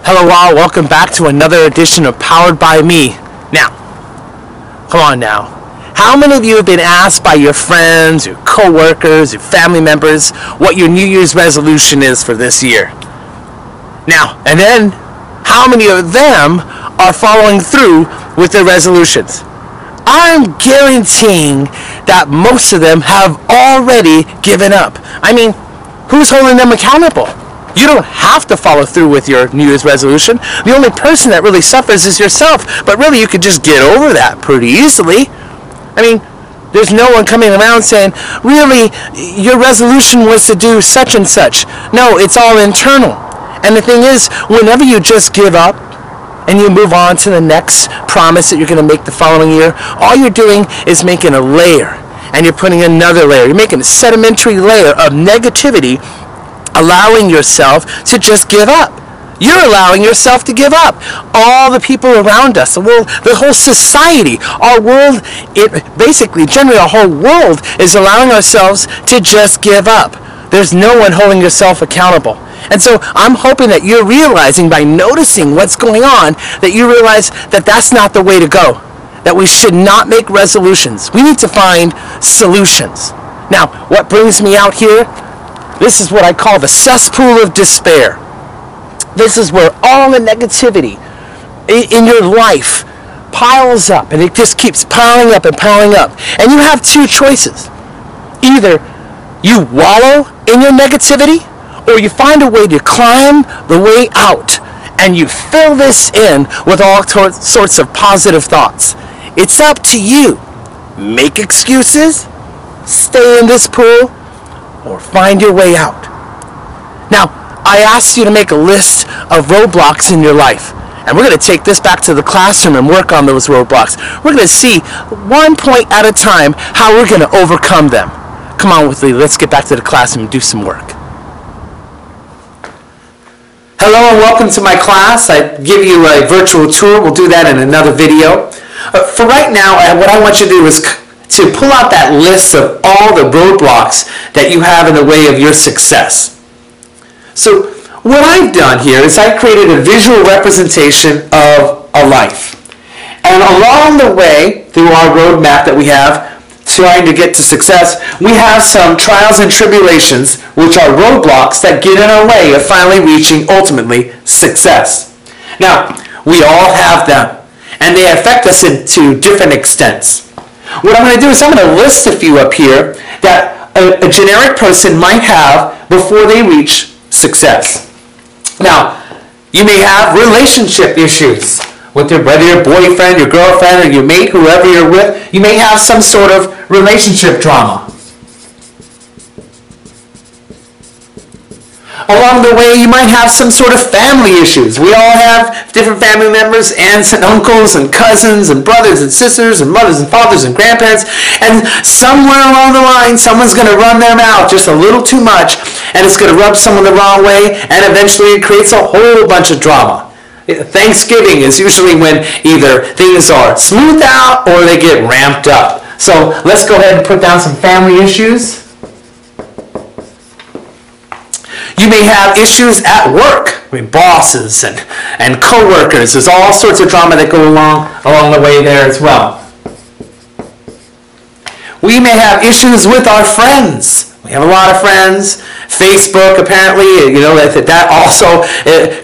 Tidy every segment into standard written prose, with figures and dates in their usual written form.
Hello all, welcome back to another edition of Powered by Me. Now, come on now. How many of you have been asked by your friends, your co-workers, your family members what your New Year's resolution is for this year? Now, and then, how many of them are following through with their resolutions? I'm guaranteeing that most of them have already given up. I mean, who's holding them accountable? You don't have to follow through with your New Year's resolution. The only person that really suffers is yourself. But really, you could just get over that pretty easily. I mean, there's no one coming around saying, really, your resolution was to do such and such. No, it's all internal. And the thing is, whenever you just give up and you move on to the next promise that you're going to make the following year, all you're doing is making a layer. And you're putting another layer. You're making a sedimentary layer of negativity, allowing yourself to just give up. You're allowing yourself to give up. All the people around us, the world, the whole society, our world, generally our whole world is allowing ourselves to just give up. There's no one holding yourself accountable. And so I'm hoping that you're realizing by noticing what's going on, that you realize that that's not the way to go. That we should not make resolutions. We need to find solutions. Now, what brings me out here? This is what I call the cesspool of despair. This is where all the negativity in your life piles up, and it just keeps piling up and piling up. And you have two choices. Either you wallow in your negativity, or you find a way to climb the way out, and you fill this in with all sorts of positive thoughts. It's up to you. Make excuses, stay in this pool, or find your way out. Now, I asked you to make a list of roadblocks in your life. And we're going to take this back to the classroom and work on those roadblocks. We're going to see one point at a time how we're going to overcome them. Come on with me, let's get back to the classroom and do some work. Hello and welcome to my class. I give you a virtual tour. We'll do that in another video. For right now, what I want you to do is to pull out that list of all the roadblocks that you have in the way of your success. So what I've done here is I created a visual representation of a life. And along the way, through our roadmap that we have, trying to get to success, we have some trials and tribulations, which are roadblocks that get in our way of finally reaching, ultimately, success. Now, we all have them, and they affect us to different extents. What I'm going to do is I'm going to list a few up here that a generic person might have before they reach success. Now, you may have relationship issues with your boyfriend, your girlfriend, or your mate, whoever you're with. You may have some sort of relationship drama. Along the way, you might have some sort of family issues. We all have different family members, aunts and uncles and cousins and brothers and sisters and mothers and fathers and grandparents. And somewhere along the line, someone's going to run their mouth just a little too much, and it's going to rub someone the wrong way, and eventually it creates a whole bunch of drama. Thanksgiving is usually when either things are smoothed out or they get ramped up. So let's go ahead and put down some family issues. You may have issues at work. I mean, bosses and co-workers. There's all sorts of drama that go along the way there as well. We may have issues with our friends. We have a lot of friends. Facebook, apparently, that also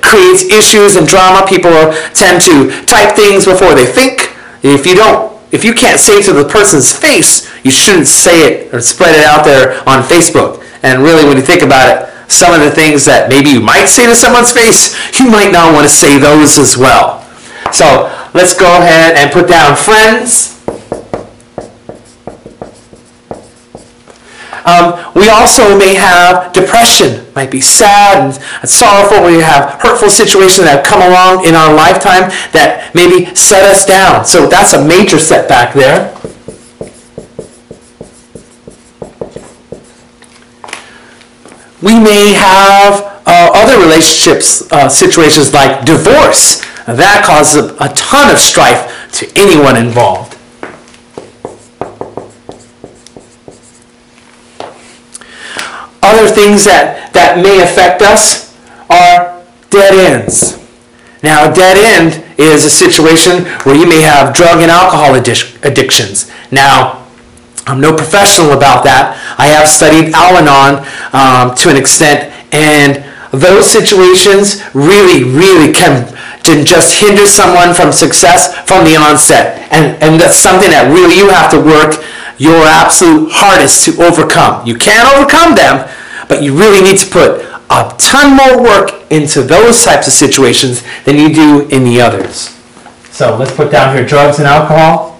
creates issues and drama. People tend to type things before they think. If you can't say it to the person's face, you shouldn't say it or spread it out there on Facebook. And really, when you think about it, some of the things that maybe you might say to someone's face, you might not want to say those as well. So let's go ahead and put down friends. We also may have depression. Might be sad and sorrowful. We have hurtful situations that have come along in our lifetime that maybe set us down. So that's a major setback there. We may have other relationships, situations like divorce. That causes a ton of strife to anyone involved. Other things that may affect us are dead ends. Now, a dead end is a situation where you may have drug and alcohol addictions. Now, I'm no professional about that. I have studied Al-Anon to an extent, and those situations really can just hinder someone from success from the onset. And that's something that really you have to work your absolute hardest to overcome. You can't overcome them, but you really need to put a ton more work into those types of situations than you do in the others. So let's put down here drugs and alcohol.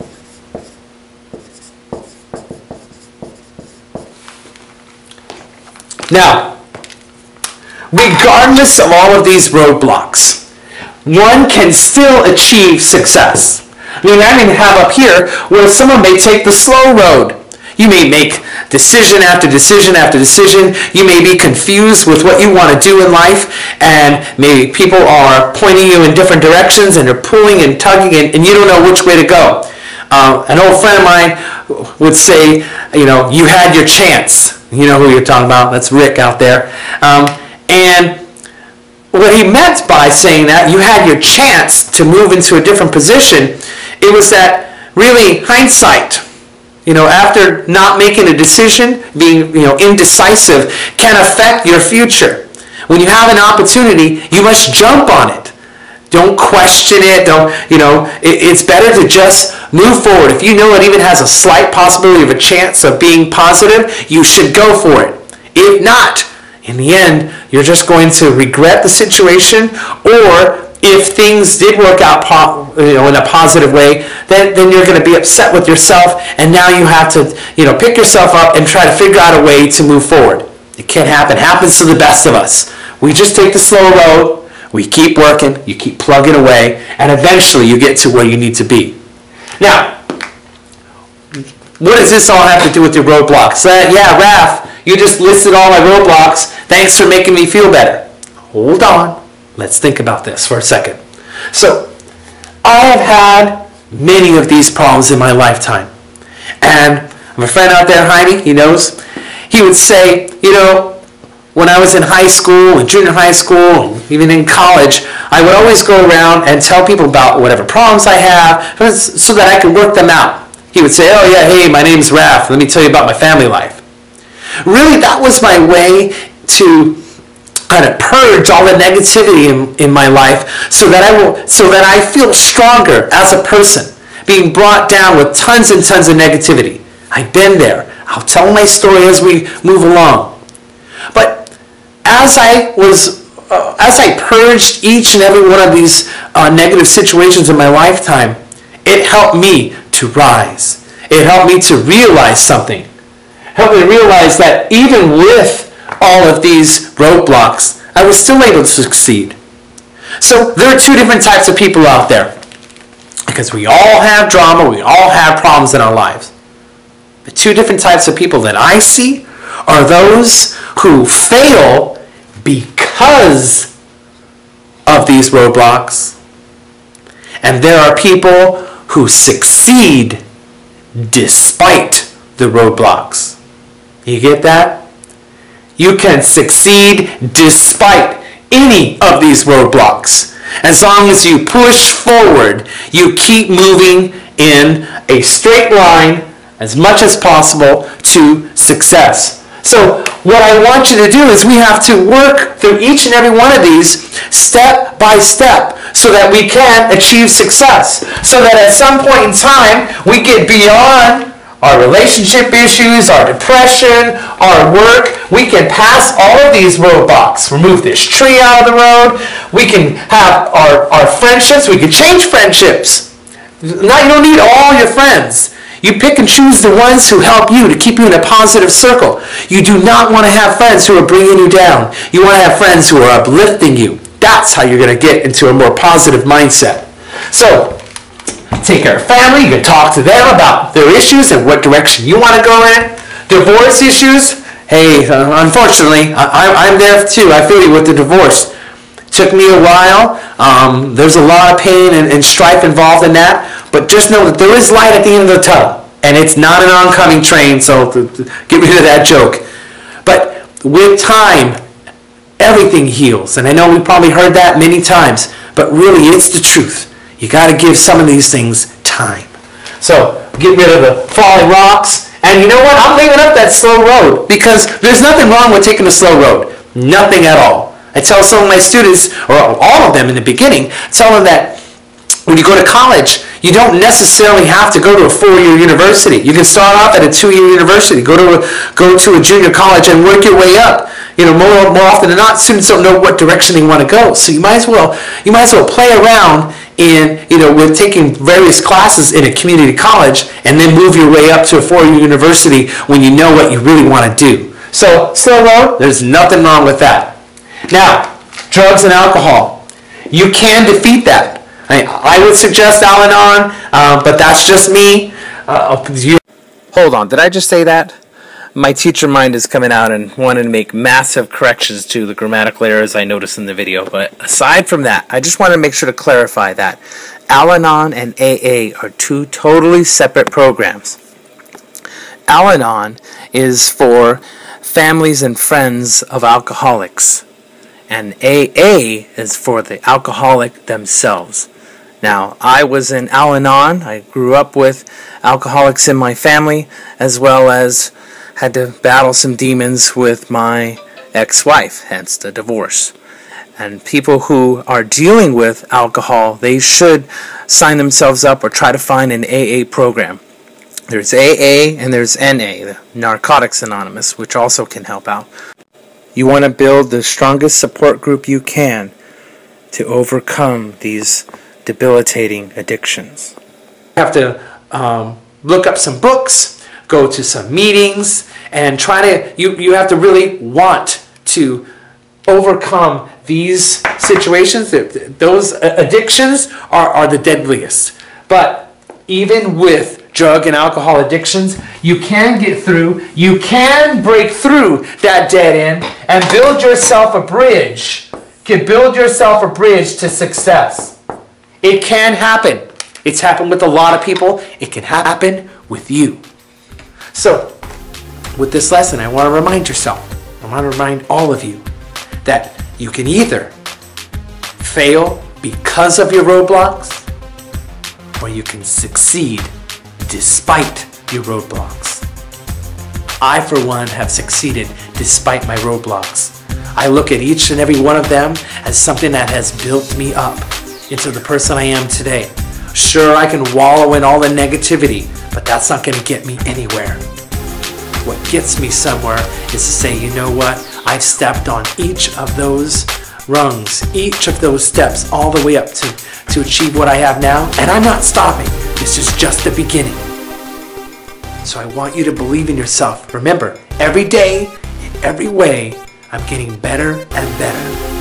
Now, regardless of all of these roadblocks, one can still achieve success. I mean, I even have up here where someone may take the slow road. You may make decision after decision after decision. You may be confused with what you want to do in life, and maybe people are pointing you in different directions and they're pulling and tugging, and you don't know which way to go. An old friend of mine would say, you had your chance. You know who you're talking about. That's Rick out there. And what he meant by saying that, you had your chance to move into a different position, it was that really hindsight, after not making a decision, being indecisive, can affect your future. When you have an opportunity, you must jump on it. Don't question it. It's better to just move forward. If you know it even has a slight possibility of a chance of being positive, you should go for it. If not, in the end, you're just going to regret the situation, or if things did work out in a positive way, then you're going to be upset with yourself, and now you have to pick yourself up and try to figure out a way to move forward. It can't happen. It happens to the best of us. We just take the slow road, we keep working, you keep plugging away, and eventually you get to where you need to be. Now, what does this all have to do with your roadblocks? Yeah, Raph, you just listed all my roadblocks. Thanks for making me feel better. Hold on. Let's think about this for a second. So, I have had many of these problems in my lifetime. And I have a friend out there, Heidi, he knows. He would say, when I was in high school, and junior high school, and even in college, I would always go around and tell people about whatever problems I have so that I could work them out. He would say, oh yeah, hey, my name's Raph. Let me tell you about my family life. Really, that was my way to kind of purge all the negativity in my life so that I feel stronger as a person, being brought down with tons and tons of negativity. I've been there. I'll tell my story as we move along. But as I purged each and every one of these negative situations in my lifetime, it helped me to rise. It helped me to realize something. It helped me to realize that even with all of these roadblocks, I was still able to succeed. So there are two different types of people out there, because we all have drama, we all have problems in our lives. The two different types of people that I see are those who fail because of these roadblocks, and there are people who succeed despite the roadblocks. You get that? You can succeed despite any of these roadblocks. As long as you push forward, you keep moving in a straight line as much as possible to success. So what I want you to do is we have to work through each and every one of these step by step so that we can achieve success. So that at some point in time, we get beyond our relationship issues, our depression, our work. We can pass all of these roadblocks, remove this tree out of the road. We can have our friendships. We can change friendships. Now, you don't need all your friends. You pick and choose the ones who help you to keep you in a positive circle. You do not want to have friends who are bringing you down. You want to have friends who are uplifting you. That's how you're going to get into a more positive mindset. So, take care of family. You can talk to them about their issues and what direction you want to go in. Divorce issues. Hey, unfortunately, I'm there too. I feel you with the divorce. Took me a while. There's a lot of pain and strife involved in that. But just know that there is light at the end of the tunnel. And it's not an oncoming train, so get rid of that joke. But with time everything heals. And I know we probably heard that many times, but really it's the truth. You got to give some of these things time. So get rid of the falling rocks. And you know what? I'm leaving up that slow road because there's nothing wrong with taking a slow road. Nothing at all. I tell some of my students, or all of them in the beginning, tell them that when you go to college, you don't necessarily have to go to a 4-year university. You can start off at a 2-year university, go to a junior college and work your way up. You know, more often than not, students don't know what direction they want to go. So you might as well play around with taking various classes in a community college and then move your way up to a 4-year university when you know what you really want to do. So slow road, there's nothing wrong with that. Now, drugs and alcohol. You can defeat that. I would suggest Al-Anon, but that's just me. Hold on, did I just say that? My teacher mind is coming out and wanted to make massive corrections to the grammatical errors I noticed in the video. But aside from that, I just want to make sure to clarify that Al-Anon and AA are two totally separate programs. Al-Anon is for families and friends of alcoholics, and AA is for the alcoholic themselves. Now, I was in Al-Anon. I grew up with alcoholics in my family, as well as had to battle some demons with my ex-wife, hence the divorce. And people who are dealing with alcohol, they should sign themselves up or try to find an AA program. There's AA and there's NA, the Narcotics Anonymous, which also can help out. You want to build the strongest support group you can to overcome these debilitating addictions. You have to look up some books, go to some meetings, and try to, you have to really want to overcome these situations. Those addictions are the deadliest. But even with drug and alcohol addictions, you can get through, you can break through that dead end and build yourself a bridge. You can build yourself a bridge to success. It can happen. It's happened with a lot of people. It can happen with you. So, with this lesson, I want to remind yourself, I want to remind all of you that you can either fail because of your roadblocks, or you can succeed despite your roadblocks. I, for one, have succeeded despite my roadblocks. I look at each and every one of them as something that has built me up into the person I am today. Sure, I can wallow in all the negativity, but that's not going to get me anywhere. What gets me somewhere is to say, you know what? I've stepped on each of those rungs, each of those steps, all the way up to achieve what I have now, and I'm not stopping. This is just the beginning. So I want you to believe in yourself. Remember, every day, in every way, I'm getting better and better.